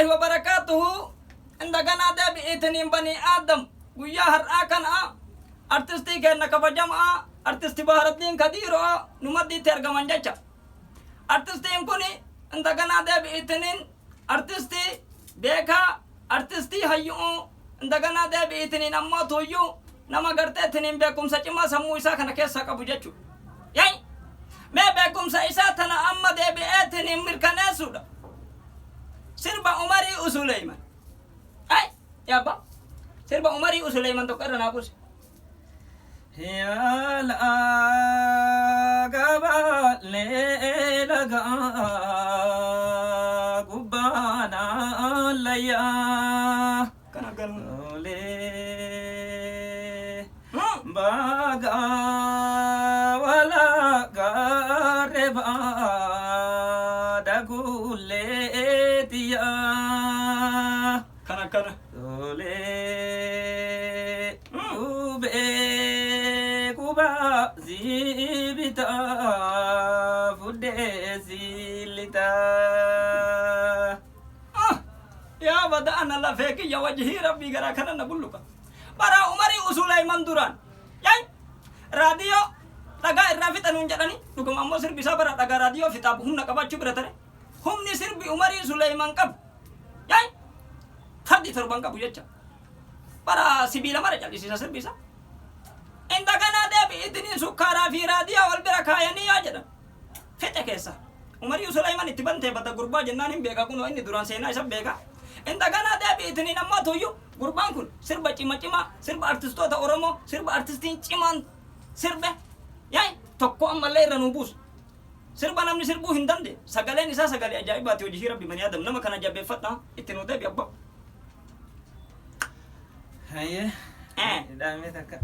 وبركاته عندنا ده بإذن بني آدم ويا هرأكن artisti kenna kabajama artisti baharatin kadiro numadi tergaman jaca artisti yang kuni ndagana de itinin artisti beka artisti hayu ndagana de itinin amma toyu nama garte tinin bekum sacima samu isa kana kessa kabujachu yai me bekum sa isa tana amma de itinin mirkana suda sirba umari usulaiman ai ya ba sirba umari usulaiman to karana bus يا لا قبل لقى قبانا ليا كان بقى ولا قربا دقول ديا كان zibita fude zilita ya bada ana la feki ya wajhi rabbi gara kana nabulluka para umari usulai manduran yang radio taga irrafit anun jadani dugum ammo sir bisa bara taga radio fitab hunna kabacu beratare humni sir bi umari sulaiman kab yang tadi terbang kabu jaca para sibila mara jadi sisa sir bisa indagana de bi idni sukara fi radio wal barakayani ajada fete kesa umari sulaiman itibante bata gurba jannanin bega kuno ini duran sena isab bega indagana de bi idni namma toyu gurban kun sirba cima sirba artis to ta oromo sirba artistin ciman sirbe yai tokko amalle ranubus sirba namni sirbu hindande sagale ni sa sagale ajaibati wajhi rabbi man adam nama kana jabbe fatna itinu de bi abba haye dame taka